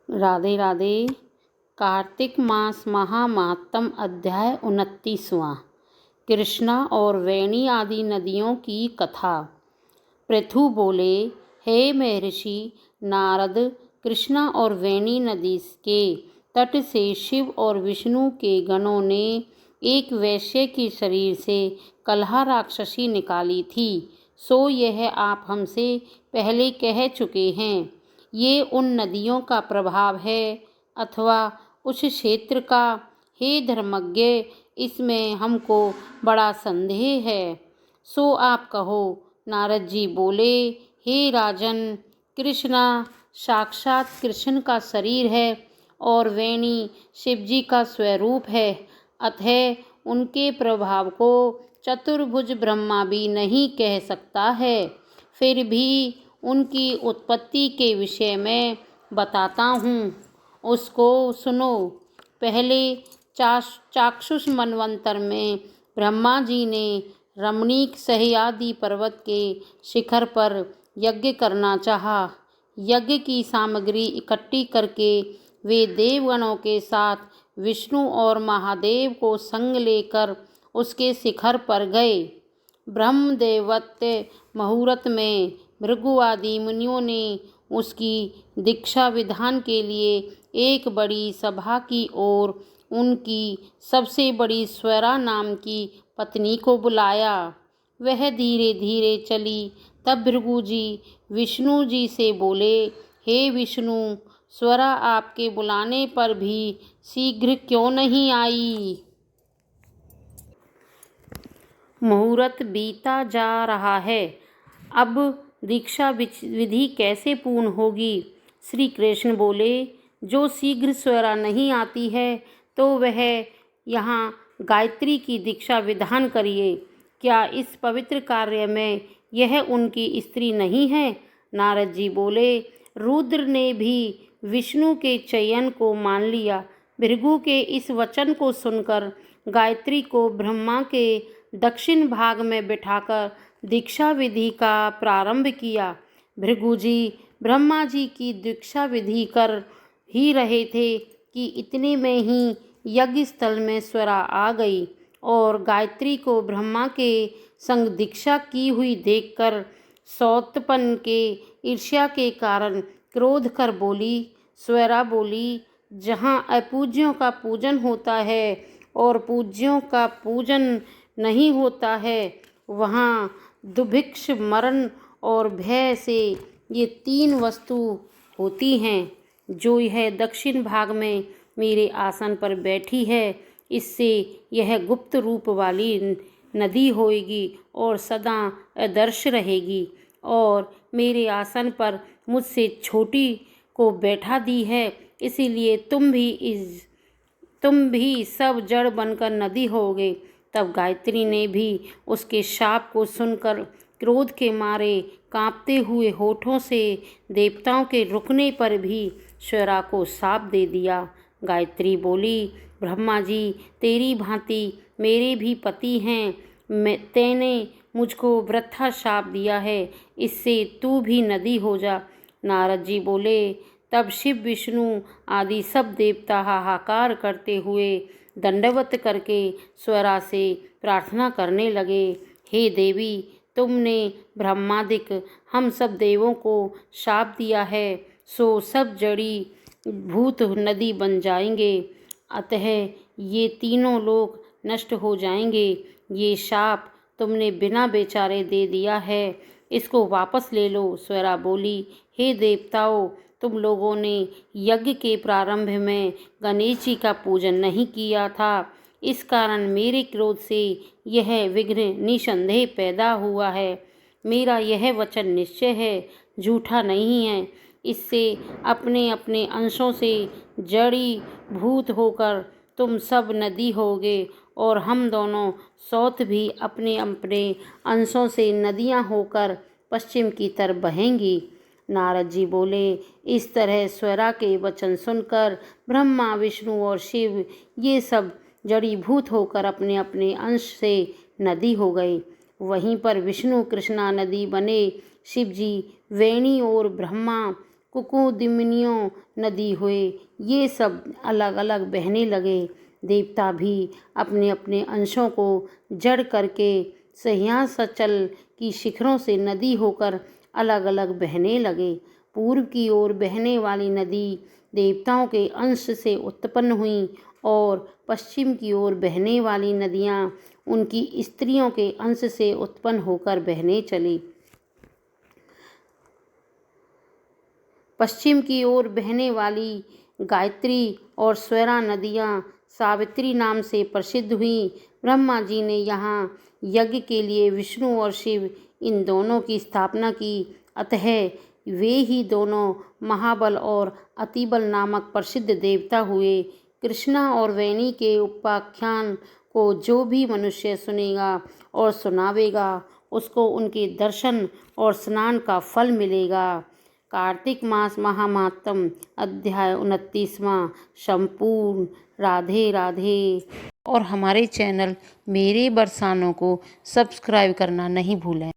राधे राधे। कार्तिक मास महामातम अध्याय 29वां। कृष्णा और वेणी आदि नदियों की कथा। पृथु बोले, हे महर्षि नारद, कृष्णा और वेणी नदी के तट से शिव और विष्णु के गणों ने एक वैश्य के शरीर से कलहा राक्षसी निकाली थी, सो यह आप हमसे पहले कह चुके हैं। ये उन नदियों का प्रभाव है अथवा उस क्षेत्र का? हे धर्मज्ञ, इसमें हमको बड़ा संदेह है, सो आप कहो। नारद जी बोले, हे राजन, कृष्णा साक्षात कृष्ण का शरीर है और वेणी शिवजी का स्वरूप है, अतः उनके प्रभाव को चतुर्भुज ब्रह्मा भी नहीं कह सकता है। फिर भी उनकी उत्पत्ति के विषय में बताता हूँ, उसको सुनो। पहले चाक्षुष मनवंतर में ब्रह्मा जी ने रमणीक सह्याद्रि पर्वत के शिखर पर यज्ञ करना चाहा। यज्ञ की सामग्री इकट्ठी करके वे देवगणों के साथ विष्णु और महादेव को संग लेकर उसके शिखर पर गए। ब्रह्मदेवत्य मुहूर्त में भृगु आदि मुनियों ने उसकी दीक्षा विधान के लिए एक बड़ी सभा की और उनकी सबसे बड़ी स्वरा नाम की पत्नी को बुलाया। वह धीरे धीरे चली। तब भृगु जी विष्णु जी से बोले, हे विष्णु, स्वरा आपके बुलाने पर भी शीघ्र क्यों नहीं आई? मुहूर्त बीता जा रहा है, अब दीक्षा विधि कैसे पूर्ण होगी? श्री कृष्ण बोले, जो शीघ्र स्वरा नहीं आती है तो वह यहाँ गायत्री की दीक्षा विधान करिए। क्या इस पवित्र कार्य में यह उनकी स्त्री नहीं है? नारद जी बोले, रुद्र ने भी विष्णु के चयन को मान लिया। भृगु के इस वचन को सुनकर गायत्री को ब्रह्मा के दक्षिण भाग में बिठाकर दीक्षा विधि का प्रारंभ किया। भृगु जी ब्रह्मा जी की दीक्षा विधि कर ही रहे थे कि इतने में ही यज्ञ स्थल में स्वरा आ गई और गायत्री को ब्रह्मा के संग दीक्षा की हुई देखकर सौतपन के ईर्ष्या के कारण क्रोध कर बोली। स्वरा बोली, जहाँ अपूज्यों का पूजन होता है और पूज्यों का पूजन नहीं होता है, वहाँ दुभिक्ष, मरण और भय से ये तीन वस्तु होती हैं। जो यह दक्षिण भाग में मेरे आसन पर बैठी है, इससे यह गुप्त रूप वाली नदी होएगी और सदा अदर्श रहेगी, और मेरे आसन पर मुझसे छोटी को बैठा दी है, इसीलिए तुम भी सब जड़ बनकर नदी होगे। तब गायत्री ने भी उसके शाप को सुनकर क्रोध के मारे कांपते हुए होठों से देवताओं के रुकने पर भी स्वरा को शाप दे दिया। गायत्री बोली, ब्रह्मा जी, तेरी भांति मेरे भी पति हैं, तेने मुझको वृथा शाप दिया है, इससे तू भी नदी हो जा। नारद जी बोले, तब शिव विष्णु आदि सब देवता हाहाकार करते हुए दंडवत करके स्वरा से प्रार्थना करने लगे, हे देवी, तुमने ब्रह्मादिक हम सब देवों को शाप दिया है, सो सब जड़ी भूत नदी बन जाएंगे, अतः ये तीनों लोग नष्ट हो जाएंगे। ये शाप तुमने बिना बेचारे दे दिया है, इसको वापस ले लो। स्वरा बोली, हे देवताओं, तुम लोगों ने यज्ञ के प्रारंभ में गणेश जी का पूजन नहीं किया था, इस कारण मेरे क्रोध से यह विघ्न निसंदेह पैदा हुआ है। मेरा यह वचन निश्चय है, झूठा नहीं है। इससे अपने अपने अंशों से जड़ी भूत होकर तुम सब नदी होगे और हम दोनों सौत भी अपने अपने अंशों से नदियां होकर पश्चिम की तरफ बहेंगी। नारद जी बोले, इस तरह स्वरा के वचन सुनकर ब्रह्मा, विष्णु और शिव ये सब जड़ीभूत होकर अपने अपने अंश से नदी हो गए। वहीं पर विष्णु कृष्णा नदी बने। शिव जी वेणी और ब्रह्मा कुकुदिमिनियों नदी हुए, ये सब अलग अलग बहने लगे। देवता भी अपने अपने अंशों को जड़ करके सह्यासचल की शिखरों से नदी होकर अलग अलग बहने लगे। पूर्व की ओर बहने वाली नदी देवताओं के अंश से उत्पन्न हुई और पश्चिम की ओर बहने वाली नदियाँ उनकी स्त्रियों के अंश से उत्पन्न होकर बहने चली। पश्चिम की ओर बहने वाली गायत्री और स्वरा नदियाँ सावित्री नाम से प्रसिद्ध हुईं। ब्रह्मा जी ने यहाँ यज्ञ के लिए विष्णु और शिव इन दोनों की स्थापना की, अतः वे ही दोनों महाबल और अतिबल नामक प्रसिद्ध देवता हुए। कृष्णा और वेणी के उपाख्यान को जो भी मनुष्य सुनेगा और सुनावेगा, उसको उनके दर्शन और स्नान का फल मिलेगा। कार्तिक मास महात्म्य अध्याय 29वां संपूर्ण। राधे राधे। और हमारे चैनल मेरे बरसानों को सब्सक्राइब करना नहीं भूलें।